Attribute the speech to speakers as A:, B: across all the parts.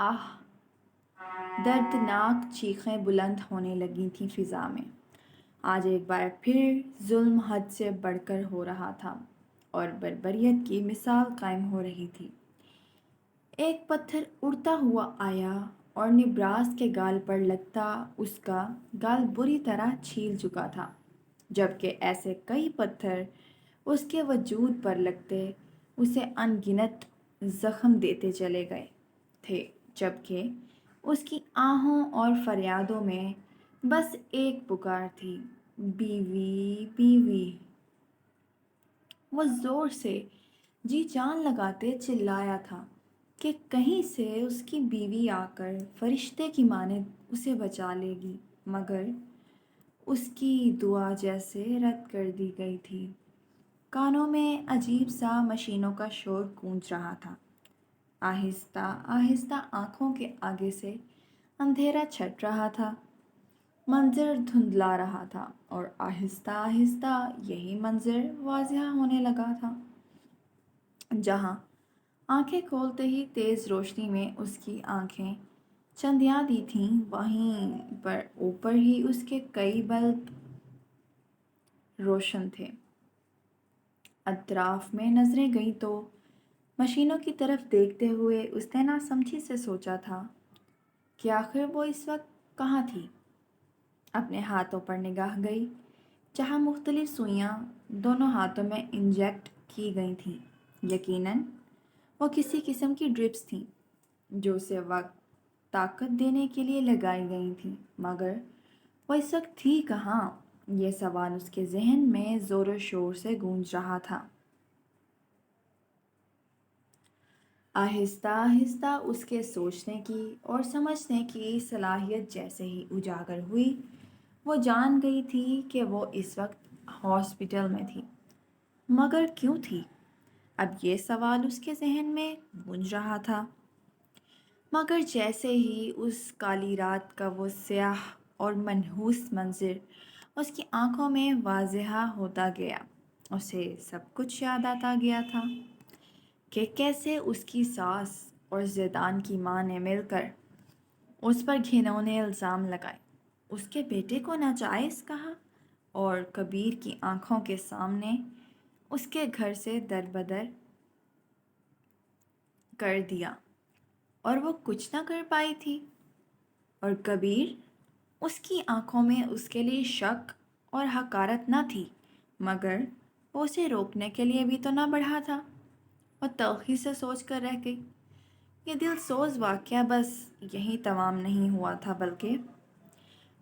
A: آہ! دردناک چیخیں بلند ہونے لگی تھیں فضا میں۔ آج ایک بار پھر ظلم حد سے بڑھ کر ہو رہا تھا اور بربریت کی مثال قائم ہو رہی تھی۔ ایک پتھر اڑتا ہوا آیا اور نبراس کے گال پر لگتا اس کا گال بری طرح چھیل چکا تھا، جبکہ ایسے کئی پتھر اس کے وجود پر لگتے اسے ان گنت زخم دیتے چلے گئے تھے، جبکہ اس کی آہوں اور فریادوں میں بس ایک پکار تھی، بیوی بیوی۔ وہ زور سے جی جان لگاتے چلایا تھا کہ کہیں سے اس کی بیوی آ کر فرشتے کی مانند اسے بچا لے گی، مگر اس کی دعا جیسے رد کر دی گئی تھی۔ کانوں میں عجیب سا مشینوں کا شور گونج رہا تھا۔ آہستہ آہستہ آنکھوں کے آگے سے اندھیرا چھٹ رہا تھا، منظر دھندلا رہا تھا اور آہستہ آہستہ یہی منظر واضح ہونے لگا تھا۔ جہاں آنکھیں کھولتے ہی تیز روشنی میں اس کی آنکھیں چندیاں دی تھیں، وہیں پر اوپر ہی اس کے کئی بلب روشن تھے۔ اطراف میں نظریں گئیں تو مشینوں کی طرف دیکھتے ہوئے اس نے ناسمجھی سے سوچا تھا کہ آخر وہ اس وقت کہاں تھی۔ اپنے ہاتھوں پر نگاہ گئی، جہاں مختلف سوئیاں دونوں ہاتھوں میں انجیکٹ کی گئی تھیں۔ یقیناً وہ کسی قسم کی ڈرپس تھیں جو اسے وقت طاقت دینے کے لیے لگائی گئی تھیں، مگر وہ اس وقت تھی کہاں؟ یہ سوال اس کے ذہن میں زور و شور سے گونج رہا تھا۔ آہستہ آہستہ اس کے سوچنے کی اور سمجھنے کی صلاحیت جیسے ہی اجاگر ہوئی، وہ جان گئی تھی کہ وہ اس وقت ہاسپٹل میں تھی، مگر کیوں تھی؟ اب یہ سوال اس کے ذہن میں گونج رہا تھا، مگر جیسے ہی اس کالی رات کا وہ سیاہ اور منحوس منظر اس کی آنکھوں میں واضح ہوتا گیا، اسے سب کچھ یاد آتا گیا تھا کہ کیسے اس کی ساس اور زیدان کی ماں نے مل کر اس پر گھنونے الزام لگائے، اس کے بیٹے کو ناجائز کہا اور کبیر کی آنکھوں کے سامنے اس کے گھر سے دربدر کر دیا، اور وہ کچھ نہ کر پائی تھی، اور کبیر اس کی آنکھوں میں اس کے لیے شک اور حقارت نہ تھی، مگر وہ اسے روکنے کے لیے بھی تو نہ بڑھا تھا۔ وہ تلخی سے سوچ کر رہ گئی۔ یہ دل سوز واقعہ بس یہیں تمام نہیں ہوا تھا، بلکہ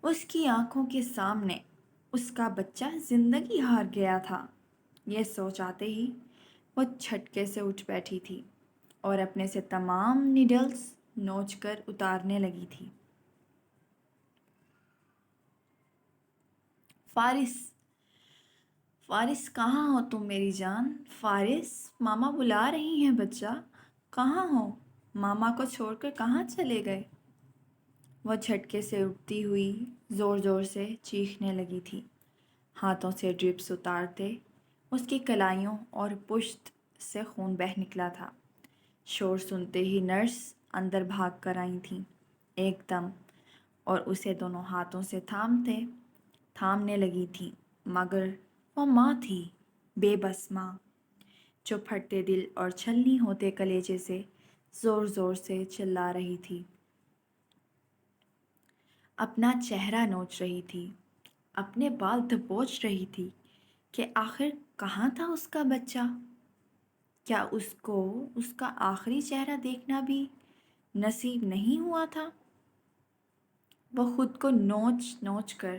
A: اس کی آنکھوں کے سامنے اس کا بچہ زندگی ہار گیا تھا۔ یہ سوچ آتے ہی وہ جھٹکے سے اٹھ بیٹھی تھی اور اپنے سے تمام نیڈلز نوچ کر اتارنے لگی تھی۔ فارس، فارس کہاں ہو تم میری جان؟ فارس، ماما بلا رہی ہیں بچہ، کہاں ہو؟ ماما کو چھوڑ کر کہاں چلے گئے؟ وہ جھٹکے سے اٹھتی ہوئی زور زور سے چیخنے لگی تھی، ہاتھوں سے ڈرپس اتارتے اس کی کلائیوں اور پشت سے خون بہہ نکلا تھا۔ شور سنتے ہی نرس اندر بھاگ کر آئی تھیں ایک دم، اور اسے دونوں ہاتھوں سے تھامنے لگی تھیں، مگر وہ ماں تھی، بے بس ماں، جو پھٹتے دل اور چھلنی ہوتے کلیجے سے زور زور سے چلا رہی تھی، اپنا چہرہ نوچ رہی تھی، اپنے بال دبوچ رہی تھی کہ آخر کہاں تھا اس کا بچہ؟ کیا اس کو اس کا آخری چہرہ دیکھنا بھی نصیب نہیں ہوا تھا؟ وہ خود کو نوچ نوچ کر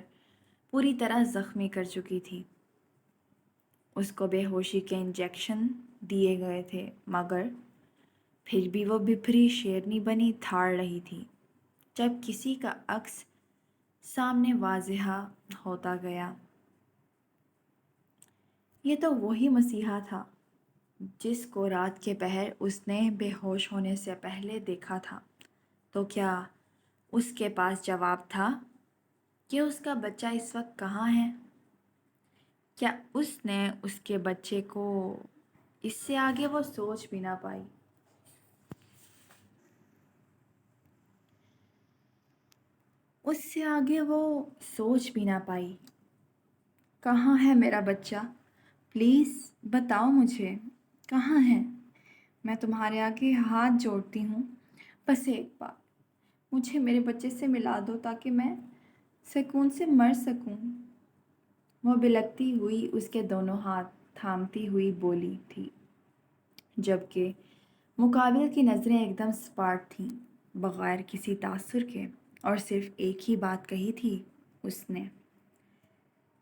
A: پوری طرح زخمی کر چکی تھی۔ اس کو بے ہوشی کے انجیکشن دیے گئے تھے، مگر پھر بھی وہ بپھری شیرنی بنی دھاڑ رہی تھی۔ جب کسی کا عکس سامنے واضح ہوتا گیا، یہ تو وہی مسیحا تھا جس کو رات کے پہر اس نے بے ہوش ہونے سے پہلے دیکھا تھا۔ تو کیا اس کے پاس جواب تھا کہ اس کا بچہ اس وقت کہاں ہے؟ کیا اس نے اس کے بچے کو؟ اس سے آگے وہ سوچ بھی نہ پائی۔ اس سے آگے وہ سوچ بھی نہ پائی۔ کہاں ہے میرا بچہ؟ پلیز بتاؤ مجھے، کہاں ہے؟ میں تمہارے آگے ہاتھ جوڑتی ہوں، بس ایک بار مجھے میرے بچے سے ملا دو تاکہ میں سکون سے مر سکوں۔ وہ بلکتی ہوئی اس کے دونوں ہاتھ تھامتی ہوئی بولی تھی، جبکہ مقابل کی نظریں ایک دم سپاٹ تھیں، بغیر کسی تاثر کے، اور صرف ایک ہی بات کہی تھی اس نے: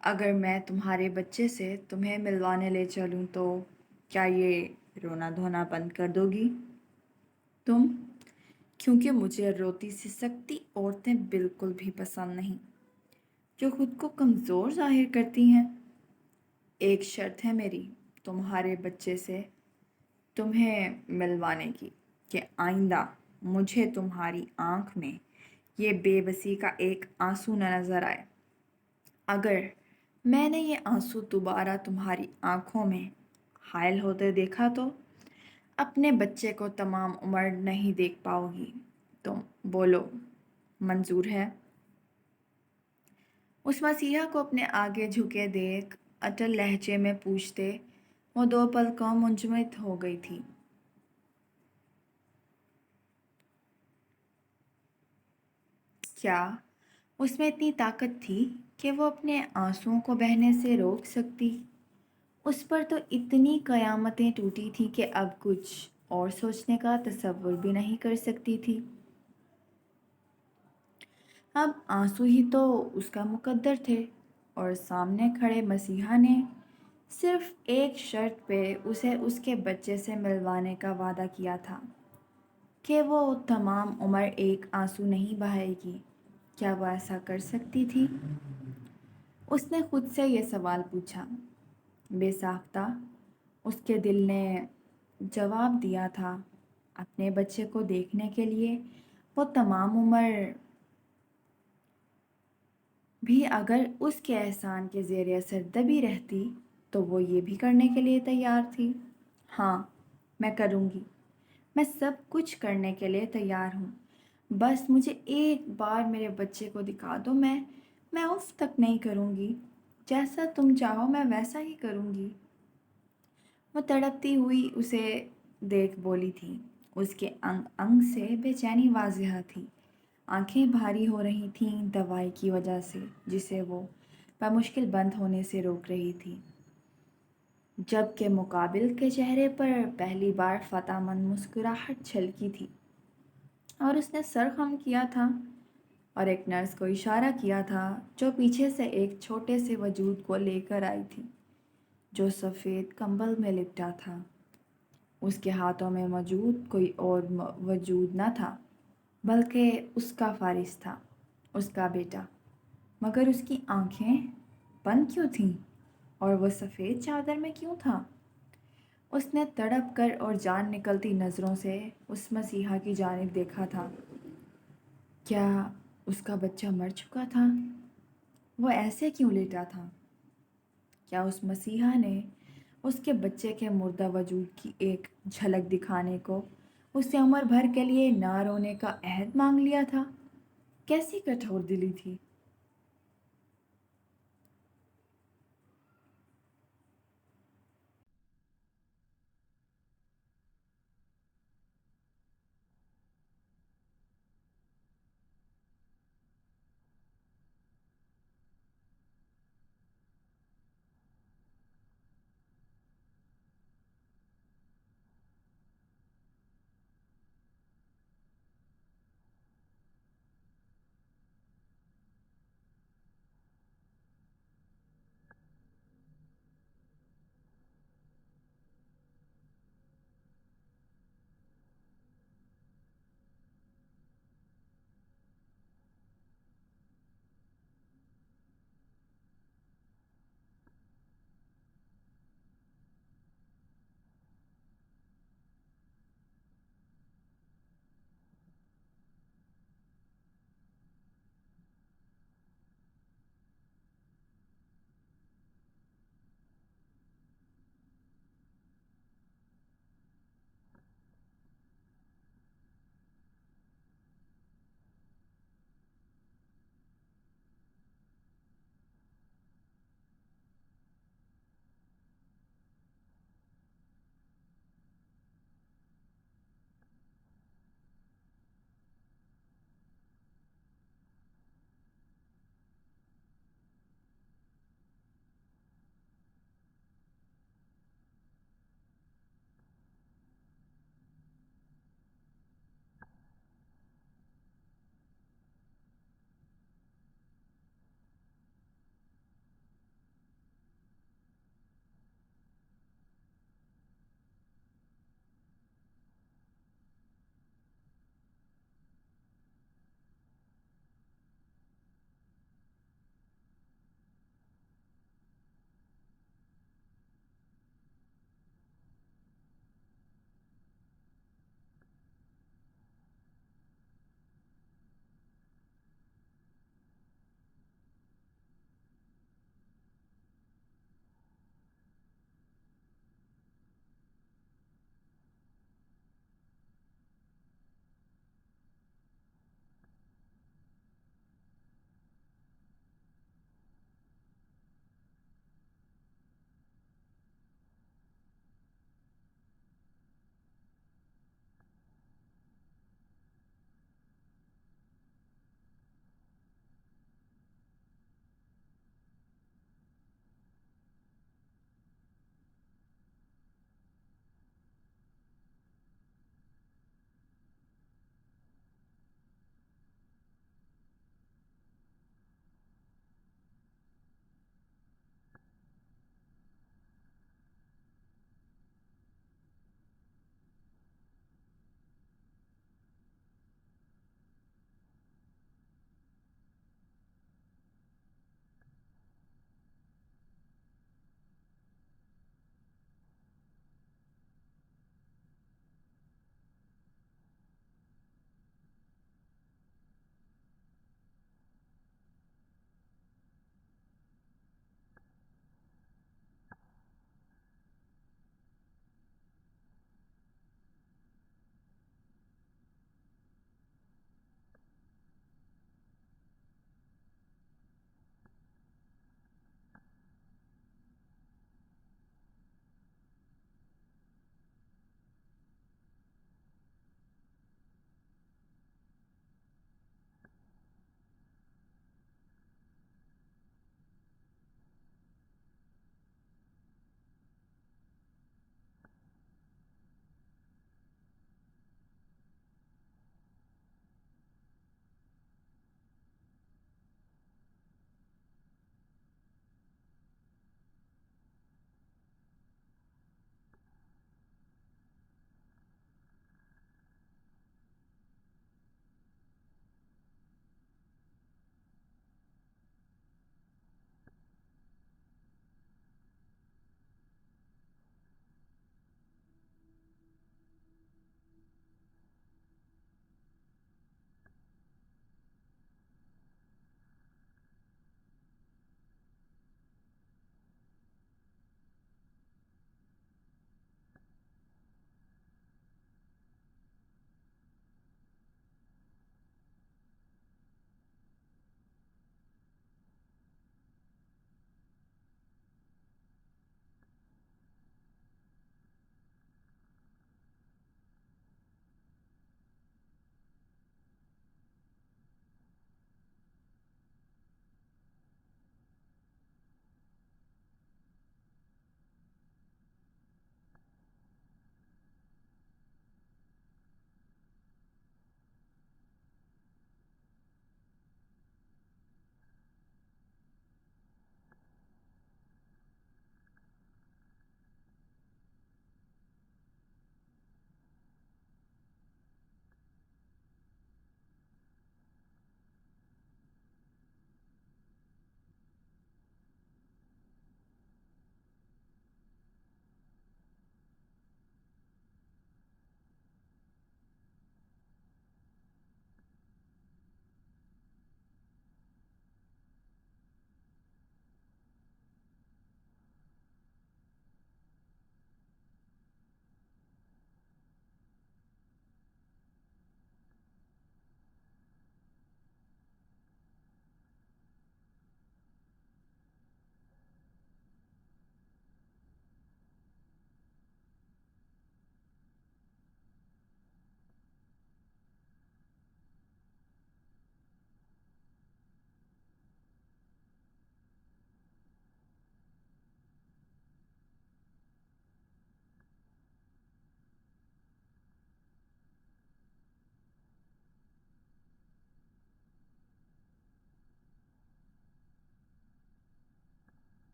A: اگر میں تمہارے بچے سے تمہیں ملوانے لے چلوں تو کیا یہ رونا دھونا بند کر دو گی تم؟ کیونکہ مجھے روتی سی سکتی عورتیں بالکل بھی پسند نہیں، جو خود کو کمزور ظاہر کرتی ہیں۔ ایک شرط ہے میری تمہارے بچے سے تمہیں ملوانے کی، کہ آئندہ مجھے تمہاری آنکھ میں یہ بے بسی کا ایک آنسو نہ نظر آئے۔ اگر میں نے یہ آنسو دوبارہ تمہاری آنکھوں میں حائل ہوتے دیکھا تو اپنے بچے کو تمام عمر نہیں دیکھ پاؤ گی تم۔ بولو، منظور ہے؟ اس مسیحا کو اپنے آگے جھکے دیکھ اٹل لہجے میں پوچھتے وہ دو پلکوں منجمد ہو گئی تھی۔ کیا اس میں اتنی طاقت تھی کہ وہ اپنے آنسوؤں کو بہنے سے روک سکتی؟ اس پر تو اتنی قیامتیں ٹوٹی تھیں کہ اب کچھ اور سوچنے کا تصور بھی نہیں کر سکتی تھی۔ اب آنسو ہی تو اس کا مقدر تھے، اور سامنے کھڑے مسیحا نے صرف ایک شرط پہ اسے اس کے بچے سے ملوانے کا وعدہ کیا تھا کہ وہ تمام عمر ایک آنسو نہیں بہائے گی۔ کیا وہ ایسا کر سکتی تھی؟ اس نے خود سے یہ سوال پوچھا۔ بے ساختہ اس کے دل نے جواب دیا تھا، اپنے بچے کو دیکھنے کے لیے وہ تمام عمر بھی اگر اس کے احسان کے زیر اثر دبی رہتی تو وہ یہ بھی کرنے کے لیے تیار تھی۔ ہاں، میں کروں گی، میں سب کچھ کرنے کے لیے تیار ہوں، بس مجھے ایک بار میرے بچے کو دکھا دو۔ میں اف تک نہیں کروں گی، جیسا تم چاہو میں ویسا ہی کروں گی۔ وہ تڑپتی ہوئی اسے دیکھ بولی تھی، اس کے انگ انگ سے بے چینی واضح تھی، آنکھیں بھاری ہو رہی تھیں دوائی کی وجہ سے جسے وہ بمشکل بند ہونے سے روک رہی تھی، جبکہ مقابل کے چہرے پر پہلی بار فتح مند مسکراہٹ چھلکی تھی، اور اس نے سر خم کیا تھا اور ایک نرس کو اشارہ کیا تھا جو پیچھے سے ایک چھوٹے سے وجود کو لے کر آئی تھی جو سفید کمبل میں لپٹا تھا۔ اس کے ہاتھوں میں موجود کوئی اور وجود نہ تھا بلکہ اس کا فارس تھا، اس کا بیٹا۔ مگر اس کی آنکھیں بند کیوں تھیں اور وہ سفید چادر میں کیوں تھا؟ اس نے تڑپ کر اور جان نکلتی نظروں سے اس مسیحا کی جانب دیکھا تھا۔ کیا اس کا بچہ مر چکا تھا؟ وہ ایسے کیوں لیٹا تھا؟ کیا اس مسیحا نے اس کے بچے کے مردہ وجود کی ایک جھلک دکھانے کو اس سے عمر بھر کے لیے نہ رونے کا عہد مانگ لیا تھا؟ کیسی کٹھور دلی تھی!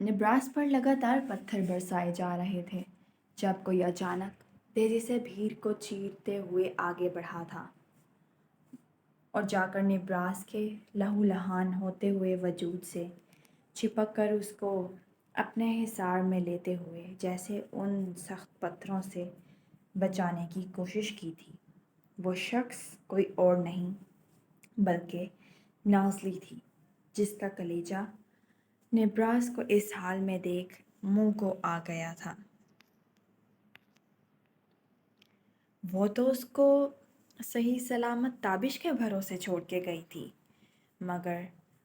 A: نبراس پر لگاتار پتھر برسائے جا رہے تھے جب کوئی اچانک تیزی سے بھیڑ کو چیرتے ہوئے آگے بڑھا تھا اور جا کر نبراس کے لہو لہان ہوتے ہوئے وجود سے چپک کر اس کو اپنے حصار میں لیتے ہوئے جیسے ان سخت پتھروں سے بچانے کی کوشش کی تھی۔ وہ شخص کوئی اور نہیں بلکہ نازلی تھی، جس کا کلیجہ نبراس کو اس حال میں دیکھ منہ کو آ گیا تھا۔ وہ تو اس کو صحیح سلامت تابش کے بھروسے چھوڑ کے گئی تھی، مگر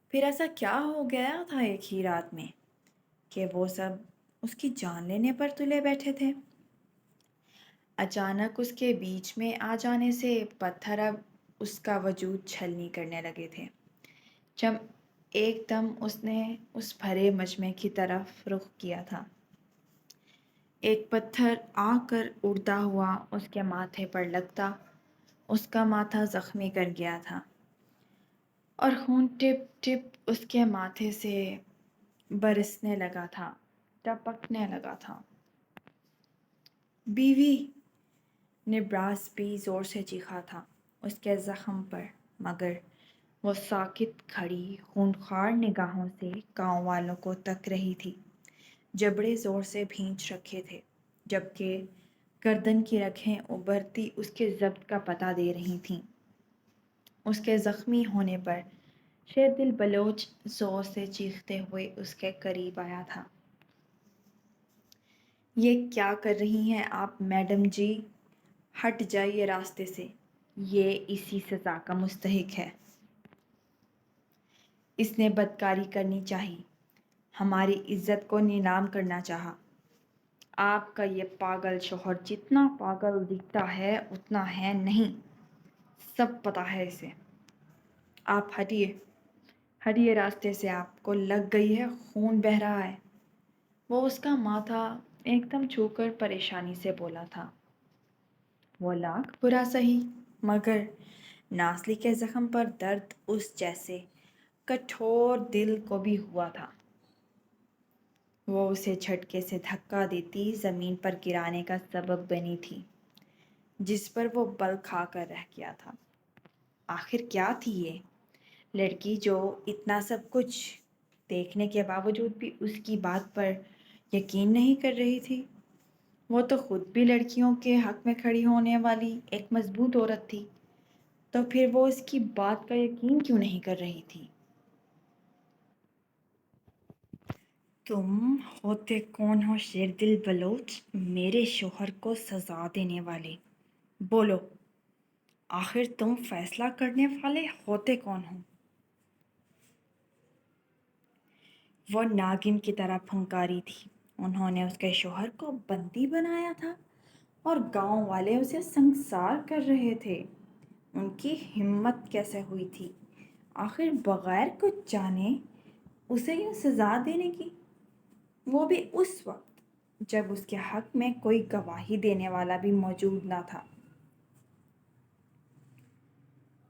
A: پھر ایسا کیا ہو گیا تھا ایک ہی رات میں کہ وہ سب اس کی جان لینے پر تلے بیٹھے تھے؟ اچانک اس کے بیچ میں آ جانے سے پتھر اب اس کا وجود چھلنی کرنے لگے تھے۔ جب ایک دم اس نے اس بھرے مجمع کی طرف رخ کیا تھا، ایک پتھر آ کر اڑتا ہوا اس کے ماتھے پر لگتا اس کا ماتھا زخمی کر گیا تھا اور خون ٹپ ٹپ اس کے ماتھے سے برسنے لگا تھا، ٹپکنے لگا تھا۔ بیوی! نبراس بھی زور سے چیخا تھا اس کے زخم پر، مگر وہ ساکت کھڑی خونخوار نگاہوں سے گاؤں والوں کو تک رہی تھی۔ جبڑے زور سے بھینچ رکھے تھے، جبکہ گردن کی رگیں ابھرتی اس کے ضبط کا پتہ دے رہی تھیں۔ اس کے زخمی ہونے پر شیردل بلوچ زور سے چیختے ہوئے اس کے قریب آیا تھا۔ یہ کیا کر رہی ہیں آپ میڈم جی؟ ہٹ جائیے راستے سے، یہ اسی سزا کا مستحق ہے۔ اس نے بدکاری کرنی چاہی، ہماری عزت کو نیلام کرنا چاہا۔ آپ کا یہ پاگل شوہر جتنا پاگل دکھتا ہے اتنا ہے نہیں، سب پتہ ہے اسے۔ آپ ہٹیے، ہٹیے راستے سے، آپ کو لگ گئی ہے، خون بہہ رہا ہے۔ وہ اس کا ماتھا ایک دم چھو کر پریشانی سے بولا تھا۔ وہ لاکھ برا سہی، مگر نازلی کے زخم پر درد اس جیسے کٹھور دل کو بھی ہوا تھا۔ وہ اسے جھٹکے سے دھکا دیتی زمین پر گرانے کا سبب بنی تھی، جس پر وہ بل کھا کر رہ گیا تھا۔ آخر کیا تھی یہ لڑکی جو اتنا سب کچھ دیکھنے کے باوجود بھی اس کی بات پر یقین نہیں کر رہی تھی؟ وہ تو خود بھی لڑکیوں کے حق میں کھڑی ہونے والی ایک مضبوط عورت تھی، تو پھر وہ اس کی بات کا یقین کیوں نہیں کر رہی تھی؟ تم ہوتے کون ہو شیردل بلوچ، میرے شوہر کو سزا دینے والے؟ بولو، آخر تم فیصلہ کرنے والے ہوتے کون ہو؟ وہ ناگن کی طرح پھنکاری تھی۔ انہوں نے اس کے شوہر کو بندی بنایا تھا اور گاؤں والے اسے سنسار کر رہے تھے۔ ان کی ہمت کیسے ہوئی تھی آخر بغیر کچھ جانے اسے یوں سزا دینے کی، وہ بھی اس وقت جب اس کے حق میں کوئی گواہی دینے والا بھی موجود نہ تھا۔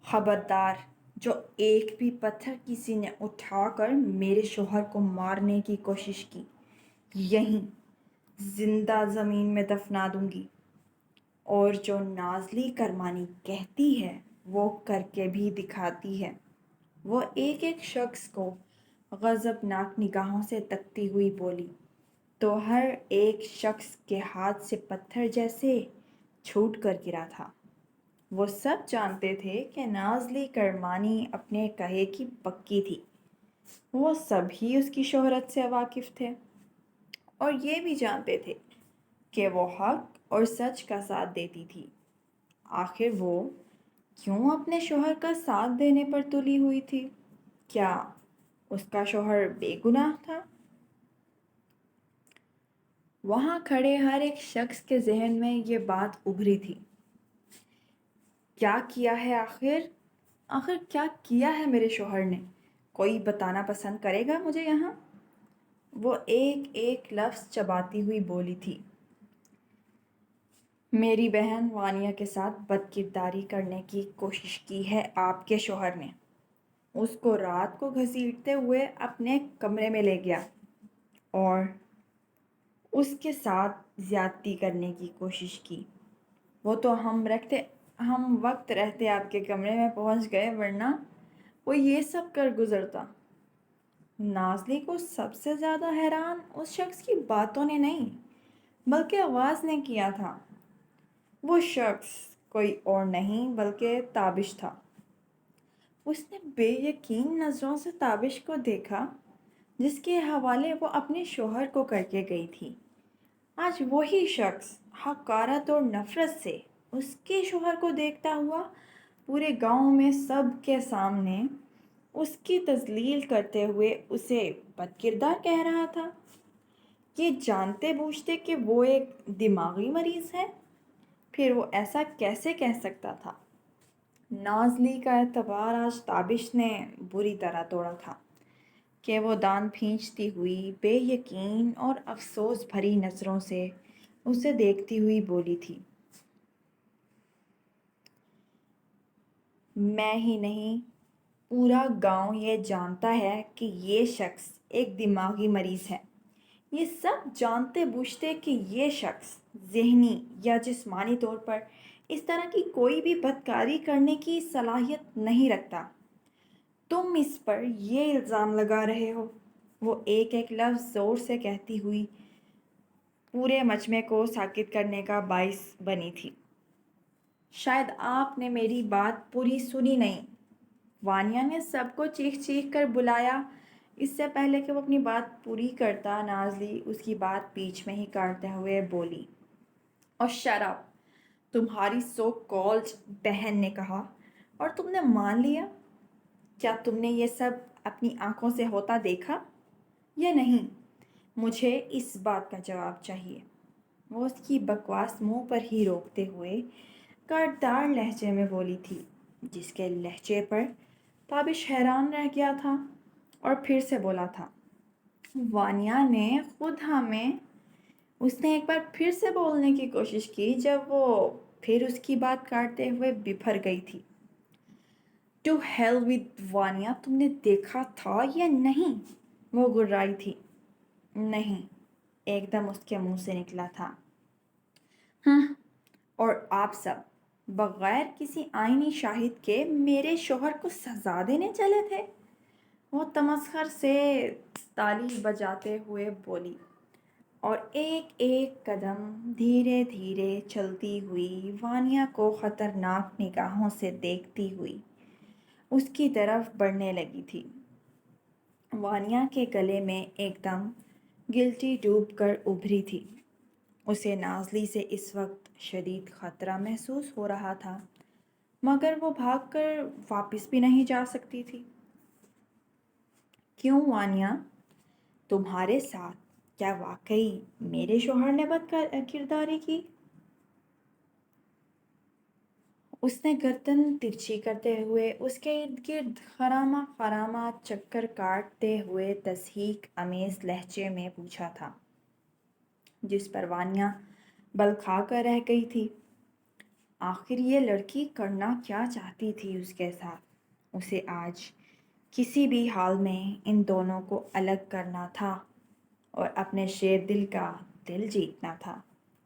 A: خبردار، جو ایک بھی پتھر کسی نے اٹھا کر میرے شوہر کو مارنے کی کوشش کی، یہیں زندہ زمین میں دفنا دوں گی۔ اور جو نازلی کرمانی کہتی ہے وہ کر کے بھی دکھاتی ہے۔ وہ ایک ایک شخص کو غضبناک نگاہوں سے تکتی ہوئی بولی تو ہر ایک شخص کے ہاتھ سے پتھر جیسے چھوٹ کر گرا تھا۔ وہ سب جانتے تھے کہ نازلی کرمانی اپنے کہے کی پکی تھی، وہ سب ہی اس کی شہرت سے واقف تھے اور یہ بھی جانتے تھے کہ وہ حق اور سچ کا ساتھ دیتی تھی۔ آخر وہ کیوں اپنے شوہر کا ساتھ دینے پر تلی ہوئی تھی؟ کیا اس کا شوہر بے گناہ تھا؟ وہاں کھڑے ہر ایک شخص کے ذہن میں یہ بات ابھری تھی۔ کیا کیا ہے آخر کیا کیا ہے میرے شوہر نے؟ کوئی بتانا پسند کرے گا مجھے یہاں؟ وہ ایک ایک لفظ چباتی ہوئی بولی تھی۔ میری بہن وانیہ کے ساتھ بد کرداری کرنے کی کوشش کی ہے آپ کے شوہر نے۔ اس کو رات کو گھسیٹتے ہوئے اپنے کمرے میں لے گیا۔ اور اس کے ساتھ زیادتی کرنے کی کوشش کی۔ وہ تو ہم وقت رہتے آپ کے کمرے میں پہنچ گئے، ورنہ وہ یہ سب کر گزرتا۔ نازلی کو سب سے زیادہ حیران اس شخص کی باتوں نے نہیں بلکہ آواز نے کیا تھا۔ وہ شخص کوئی اور نہیں بلکہ تابش تھا۔ اس نے بے یقین نظروں سے تابش کو دیکھا جس کے حوالے وہ اپنے شوہر کو کر کے گئی تھی۔ آج وہی شخص حقارت اور نفرت سے اس کے شوہر کو دیکھتا ہوا پورے گاؤں میں سب کے سامنے اس کی تذلیل کرتے ہوئے اسے بد کردار کہہ رہا تھا۔ یہ جانتے بوجھتے کہ وہ ایک دماغی مریض ہے، پھر وہ ایسا کیسے کہہ سکتا تھا؟ نازلی کا اعتبار آج تابش نے بری طرح توڑا تھا کہ وہ دان کھینچتی ہوئی بے یقین اور افسوس بھری نظروں سے اسے دیکھتی ہوئی بولی تھی، میں ہی نہیں، پورا گاؤں یہ جانتا ہے کہ یہ شخص ایک دماغی مریض ہے۔ یہ سب جانتے بوجھتے کہ یہ شخص ذہنی یا جسمانی طور پر اس طرح کی کوئی بھی بدکاری کرنے کی صلاحیت نہیں رکھتا۔ تم اس پر یہ الزام لگا رہے ہو، وہ ایک ایک لفظ زور سے کہتی ہوئی پورے مجمع کو ساکت کرنے کا باعث بنی تھی۔ شاید آپ نے میری بات پوری سنی نہیں، وانیا نے سب کو چیخ چیخ کر بلایا۔ اس سے پہلے کہ وہ اپنی بات پوری کرتا، نازلی اس کی بات بیچ میں ہی کاٹتے ہوئے بولی، اور شراب تمہاری سو کالڈ بہن نے کہا اور تم نے مان لیا؟ کیا تم نے یہ سب اپنی آنکھوں سے ہوتا دیکھا یا نہیں؟ مجھے اس بات کا جواب چاہیے۔ وہ اس کی بکواس منہ پر ہی روکتے ہوئے کاٹدار لہجے میں بولی تھی، جس کے لہجے پر تابش حیران رہ گیا تھا اور پھر سے بولا تھا، وانیا نے خود ہمیں۔ اس نے ایک بار پھر سے بولنے کی کوشش کی جب وہ پھر اس کی بات کاٹتے ہوئے بفر گئی تھی۔ ٹو ہیل ود وانیا، تم نے دیکھا تھا یا نہیں؟ وہ گررائی تھی۔ نہیں، ایک دم اس کے منہ سے نکلا تھا۔ اور آپ سب بغیر کسی آئینی شاہد کے میرے شوہر کو سزا دینے چلے تھے؟ وہ تمسخر سے تالی بجاتے ہوئے بولی اور ایک ایک قدم دھیرے دھیرے چلتی ہوئی وانیا کو خطرناک نگاہوں سے دیکھتی ہوئی اس کی طرف بڑھنے لگی تھی۔ وانیا کے گلے میں ایک دم گلٹی ڈوب کر ابھری تھی۔ اسے نازلی سے اس وقت شدید خطرہ محسوس ہو رہا تھا، مگر وہ بھاگ کر واپس بھی نہیں جا سکتی تھی۔ کیوں وانیا، تمہارے ساتھ کیا واقعی میرے شوہر نے بد کرداری کی؟ اس نے گردن ترچھی کرتے ہوئے اس کے ارد گرد خرامہ خرامہ چکر کاٹتے ہوئے تضحیک آمیز لہجے میں پوچھا تھا، جس پر وانیا بل کھا کر رہ گئی تھی۔ آخر یہ لڑکی کرنا کیا چاہتی تھی اس کے ساتھ؟ اسے آج کسی بھی حال میں ان دونوں کو الگ کرنا تھا اور اپنے شیر دل کا دل جیتنا تھا۔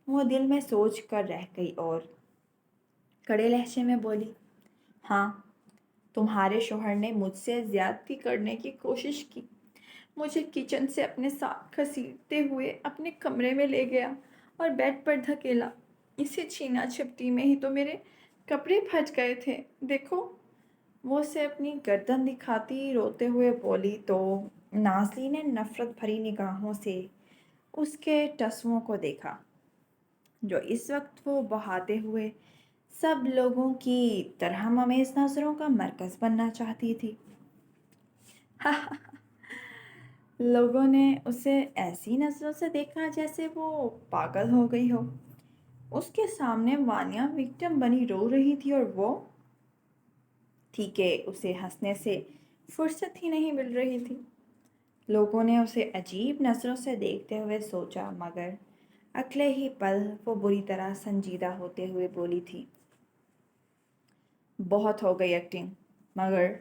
A: وہ دل میں سوچ کر رہ گئی اور کڑے لہجے میں بولی، ہاں، تمہارے شوہر نے مجھ سے زیادتی کرنے کی کوشش کی، مجھے کچن سے اپنے ساتھ گھسیٹتے ہوئے اپنے کمرے میں لے گیا اور بیڈ پر دھکیلا۔ اسی چھینا چھپٹی میں ہی تو میرے کپڑے پھٹ گئے تھے، دیکھو۔ وہ اسے اپنی گردن دکھاتی روتے ہوئے بولی تو نازلی نے نفرت بھری نگاہوں سے اس کے ٹسوؤں کو دیکھا، جو اس وقت وہ بہاتے ہوئے سب لوگوں کی ترہم آمیز نظروں کا مرکز بننا چاہتی تھی۔ لوگوں نے اسے ایسی نظروں سے دیکھا جیسے وہ پاگل ہو گئی ہو۔ اس کے سامنے وانیا وکٹم بنی رو رہی تھی اور وہ تھی کہ اسے ہنسنے سے فرصت ہی نہیں مل رہی تھی۔ لوگوں نے اسے عجیب نظروں سے دیکھتے ہوئے سوچا، مگر اگلے ہی پل وہ بری طرح سنجیدہ ہوتے ہوئے بولی تھی، بہت ہو گئی ایکٹنگ، مگر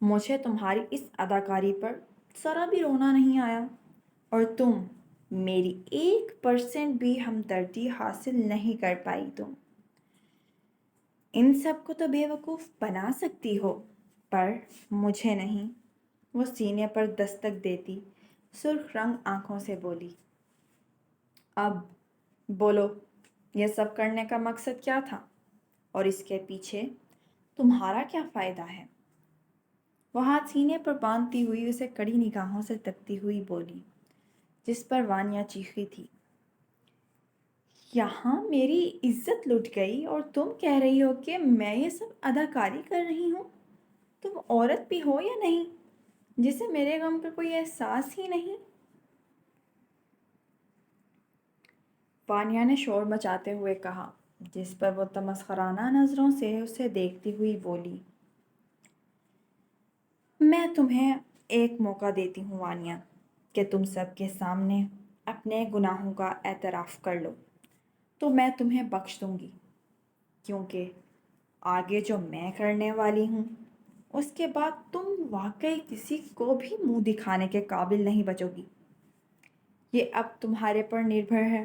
A: مجھے تمہاری اس اداکاری پر ذرا بھی رونا نہیں آیا، اور تم میری 1% بھی ہمدردی حاصل نہیں کر پائی. تم ان سب کو تو بیوقوف بنا سکتی ہو پر مجھے نہیں. وہ سینے پر دستک دیتی سرخ رنگ آنکھوں سے بولی. اب بولو یہ سب کرنے کا مقصد کیا تھا اور اس کے پیچھے تمہارا کیا فائدہ ہے؟ وہ ہاتھ سینے پر باندھتی ہوئی اسے کڑی نگاہوں سے تکتی ہوئی بولی جس پر وانیا چیخی تھی. یہاں میری عزت لٹ گئی اور تم کہہ رہی ہو کہ میں یہ سب اداکاری کر رہی ہوں. تم عورت بھی ہو یا نہیں جسے میرے غم کا کوئی احساس ہی نہیں؟ وانیا نے شور مچاتے ہوئے کہا جس پر وہ تمسخرانہ نظروں سے اسے دیکھتی ہوئی بولی. میں تمہیں ایک موقع دیتی ہوں وانیا کہ تم سب کے سامنے اپنے گناہوں کا اعتراف کر لو تو میں تمہیں بخش دوں گی کیونکہ آگے جو میں کرنے والی ہوں اس کے بعد تم واقعی کسی کو بھی منہ دکھانے کے قابل نہیں بچو گی. یہ اب تمہارے پر نربھر ہے.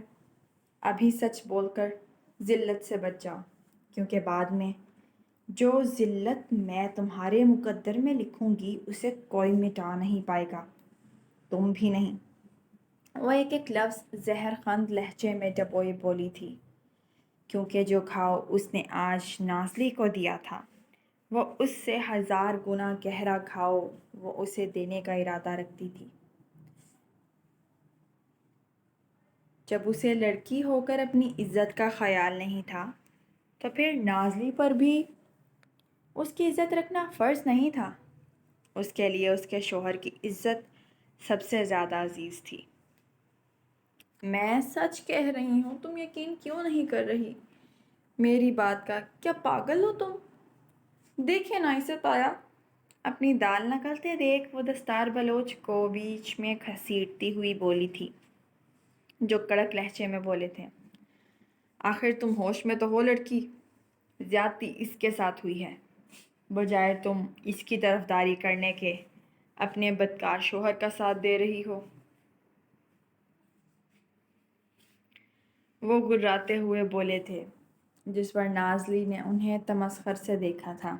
A: ابھی سچ بول کر ذلت سے بچ جاؤ کیونکہ بعد میں جو ذلت میں تمہارے مقدر میں لکھوں گی اسے کوئی مٹا نہیں پائے گا. تم بھی نہیں. وہ ایک ایک لفظ زہر خند لہجے میں ڈبوئی بولی تھی کیونکہ جو گھاؤ اس نے آج نازلی کو دیا تھا وہ اس سے 1000 گنا گہرا گھاؤ وہ اسے دینے کا ارادہ رکھتی تھی. جب اسے لڑکی ہو کر اپنی عزت کا خیال نہیں تھا تو پھر نازلی پر بھی اس کی عزت رکھنا فرض نہیں تھا. اس کے لیے اس کے شوہر کی عزت سب سے زیادہ عزیز تھی. میں سچ کہہ رہی ہوں. تم یقین کیوں نہیں کر رہی میری بات کا؟ کیا پاگل ہو تم؟ دیکھے نا اسے تایا. اپنی دال نکلتے دیکھ وہ دستار بلوچ کو بیچ میں گھسیٹتی ہوئی بولی تھی جو کڑک لہجے میں بولے تھے. آخر تم ہوش میں تو ہو لڑکی. زیادتی اس کے ساتھ ہوئی ہے بجائے تم اس کی طرفداری کرنے کے اپنے بدکار شوہر کا ساتھ دے رہی ہو. وہ گراتے ہوئے بولے تھے جس پر نازلی نے انہیں تمسخر سے دیکھا تھا.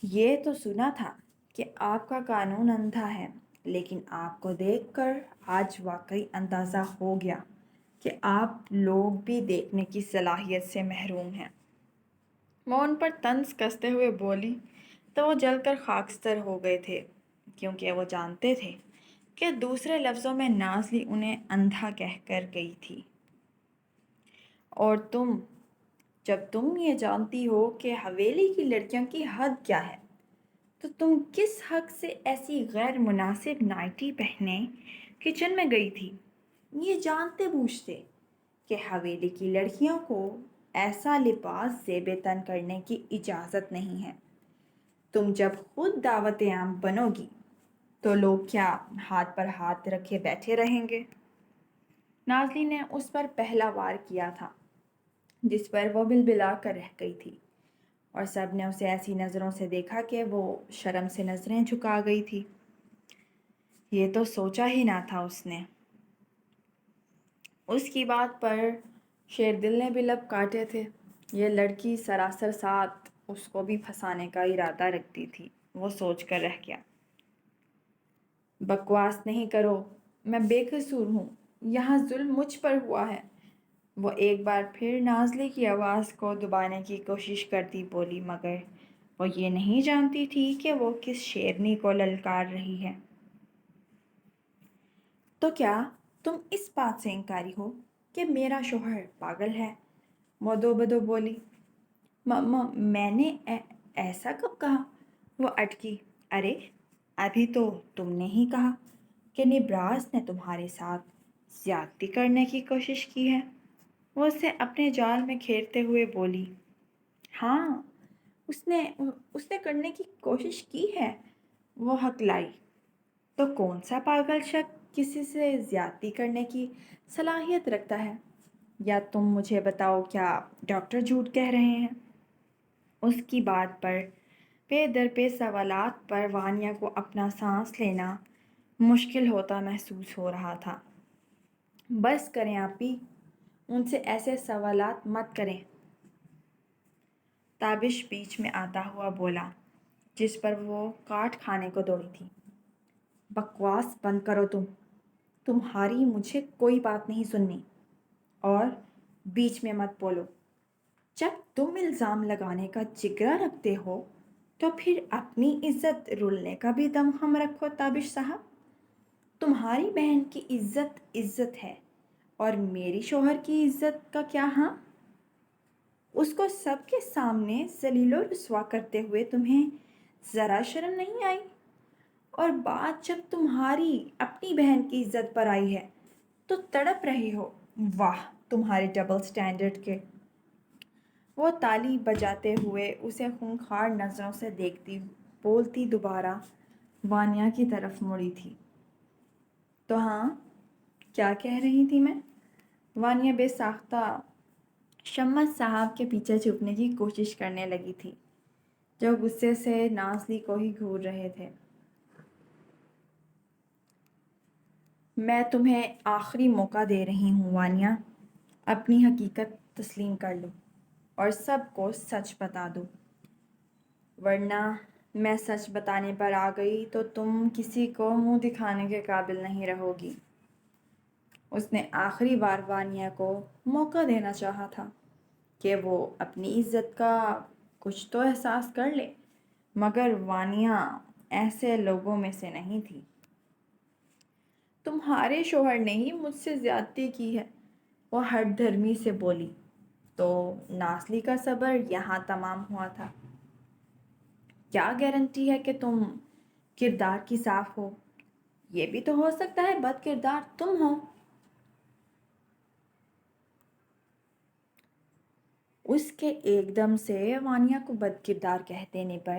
A: یہ تو سنا تھا کہ آپ کا قانون اندھا ہے لیکن آپ کو دیکھ کر آج واقعی اندازہ ہو گیا کہ آپ لوگ بھی دیکھنے کی صلاحیت سے محروم ہیں. وہ ان پر طنز کستے ہوئے بولی تو وہ جل کر خاکستر ہو گئے تھے کیونکہ وہ جانتے تھے کہ دوسرے لفظوں میں نازلی انہیں اندھا کہہ کر گئی تھی. اور جب تم یہ جانتی ہو کہ حویلی کی لڑکیوں کی حد کیا ہے تو تم کس حق سے ایسی غیر مناسب نائٹی پہنے کچن میں گئی تھی یہ جانتے بوجھتے کہ حویلی کی لڑکیوں کو ایسا لباس زیب تن کرنے کی اجازت نہیں ہے. تم جب خود دعوت عام بنو گی تو لوگ کیا ہاتھ پر ہاتھ رکھے بیٹھے رہیں گے؟ نازلی نے اس پر پہلا وار کیا تھا جس پر وہ بلبلا کر رہ گئی تھی اور سب نے اسے ایسی نظروں سے دیکھا کہ وہ شرم سے نظریں جھکا گئی تھی. یہ تو سوچا ہی نہ تھا اس نے. اس کی بات پر شیر دل نے بھی لب کاٹے تھے. یہ لڑکی سراسر ساتھ اس کو بھی پھنسانے کا ارادہ رکھتی تھی. وہ سوچ کر رہ گیا. بکواس نہیں کرو. میں بے قصور ہوں. یہاں ظلم مجھ پر ہوا ہے. وہ ایک بار پھر نازلی کی آواز کو دبانے کی کوشش کرتی بولی مگر وہ یہ نہیں جانتی تھی کہ وہ کس شیرنی کو للکار رہی ہے. تو کیا تم اس بات سے انکاری ہو کہ میرا شوہر پاگل ہے؟ وہ دو بدو بولی. میں نے ایسا کب کہا؟ وہ اٹکی. ارے ابھی تو تم نے ہی کہا کہ نبراس نے تمہارے ساتھ زیادتی کرنے کی کوشش کی ہے. وہ اسے اپنے جال میں گھیرتے ہوئے بولی. ہاں اس نے کرنے کی کوشش کی ہے. وہ ہکلائی. تو کون سا پاگل شخص کسی سے زیادتی کرنے کی صلاحیت رکھتا ہے؟ یا تم مجھے بتاؤ کیا ڈاکٹر جھوٹ کہہ رہے ہیں؟ اس کی بات پر پے در پے سوالات پر وانیا کو اپنا سانس لینا مشکل ہوتا محسوس ہو رہا تھا۔ بس کریں آپی، ان سے ایسے سوالات مت کریں، تابش بیچ میں آتا ہوا بولا، جس پر وہ کاٹ کھانے کو دوڑی تھی۔ بکواس بند کرو تمہاری مجھے کوئی بات نہیں سننی، اور بیچ میں مت بولو۔ جب تم الزام لگانے کا جگرا رکھتے ہو تو پھر اپنی عزت رولنے کا بھی دم خم رکھو تابش صاحب۔ تمہاری بہن کی عزت ہے، اور میری شوہر کی عزت کا کیا؟ ہاں، اس کو سب کے سامنے ذلیل و رسوا کرتے ہوئے تمہیں ذرا شرم نہیں آئی؟ اور بات جب تمہاری اپنی بہن کی عزت پر آئی ہے تو تڑپ رہی ہو۔ واہ تمہارے ڈبل سٹینڈرڈ کے۔ وہ تالی بجاتے ہوئے اسے خونخوار نظروں سے دیکھتی بولتی دوبارہ وانیا کی طرف مڑی تھی۔ تو ہاں، کیا کہہ رہی تھی میں؟ وانیا بے ساختہ شمس صاحب کے پیچھے چھپنے کی کوشش کرنے لگی تھی، جو غصے سے نازلی کو ہی گھور رہے تھے۔ میں تمہیں آخری موقع دے رہی ہوں وانیا، اپنی حقیقت تسلیم کر لو اور سب کو سچ بتا دو، ورنہ میں سچ بتانے پر آ گئی تو تم کسی کو منہ دکھانے کے قابل نہیں رہو گی۔ اس نے آخری بار وانیا کو موقع دینا چاہا تھا کہ وہ اپنی عزت کا کچھ تو احساس کر لے، مگر وانیا ایسے لوگوں میں سے نہیں تھی۔ تمہارے شوہر نے ہی مجھ سے زیادتی کی ہے، وہ ہٹ دھرمی سے بولی۔ تو نازلی کا صبر یہاں تمام ہوا تھا۔ کیا گارنٹی ہے کہ تم کردار کی صاف ہو؟ یہ بھی تو ہو سکتا ہے بد کردار تم ہو۔ اس کے ایک دم سے وانیا کو بد کردار کہہ دینے پر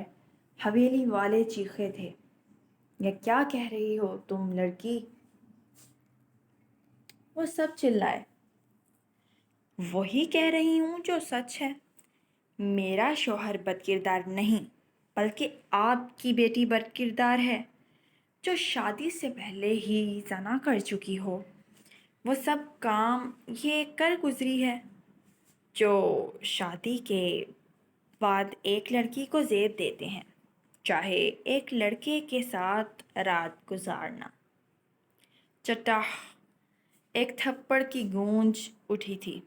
A: حویلی والے چیخے تھے، یہ کیا کہہ رہی ہو تم لڑکی؟ وہ سب چلائے۔ وہی کہہ رہی ہوں جو سچ ہے۔ میرا شوہر بد کردار نہیں، بلکہ آپ کی بیٹی بد کردار ہے، جو شادی سے پہلے ہی زنا کر چکی ہو۔ وہ سب کام یہ کر گزری ہے جو شادی کے بعد ایک لڑکی کو زیب دیتے ہیں، چاہے ایک لڑکے کے ساتھ رات گزارنا۔ چٹاخ! ایک تھپڑ کی گونج اٹھی تھی۔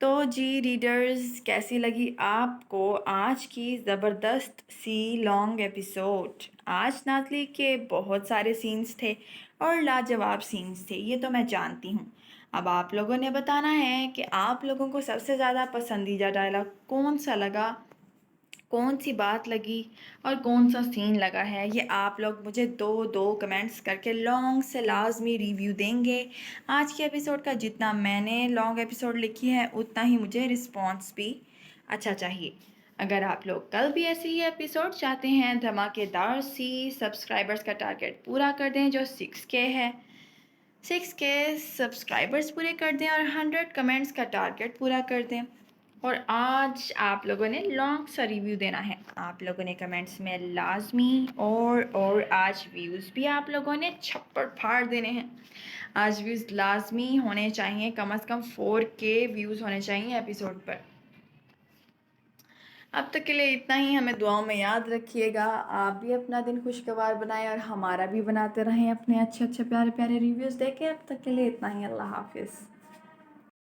A: تو جی ریڈرز، کیسی لگی آپ کو آج کی زبردست سی لانگ ایپیسوڈ؟ آج نازلی کے بہت سارے سینز تھے اور لاجواب سینز تھے، یہ تو میں جانتی ہوں۔ اب آپ لوگوں نے بتانا ہے کہ آپ لوگوں کو سب سے زیادہ پسندیدہ ڈائلاگ کون سا لگا، کون سی بات لگی اور کون سا سین لگا ہے، یہ آپ لوگ مجھے دو کمنٹس کر کے لانگ سے لازمی ریویو دیں گے۔ آج کے ایپیسوڈ کا جتنا میں نے لانگ ایپیسوڈ لکھی ہے اتنا ہی مجھے رسپانس بھی اچھا چاہیے۔ اگر آپ لوگ کل بھی ایسے ہی ایپیسوڈ چاہتے ہیں، دھماکے دار سی سبسکرائبرز کا ٹارگیٹ پورا کر دیں جو 6K ہے، 6K سبسکرائبرز پورے کر دیں اور 100 کمنٹس کا ٹارگیٹ پورا کر دیں۔ اور آج آپ لوگوں نے لانگ سا ریویو دینا ہے، آپ لوگوں نے کمنٹس میں لازمی، اور آج ویوز بھی آپ لوگوں نے چھپڑ پھاڑ دینے ہیں۔ آج ویوز لازمی ہونے چاہیے، کم از کم 4K ویوز ہونے چاہیے ایپیسوڈ پر۔ اب تک کے لیے اتنا ہی، ہمیں دعاؤں میں یاد رکھیے گا۔ آپ بھی اپنا دن خوشگوار بنائیں اور ہمارا بھی بناتے رہیں اپنے اچھے پیارے ریویوز دے کے۔ اب تک کے لیے اتنا ہی، اللہ حافظ۔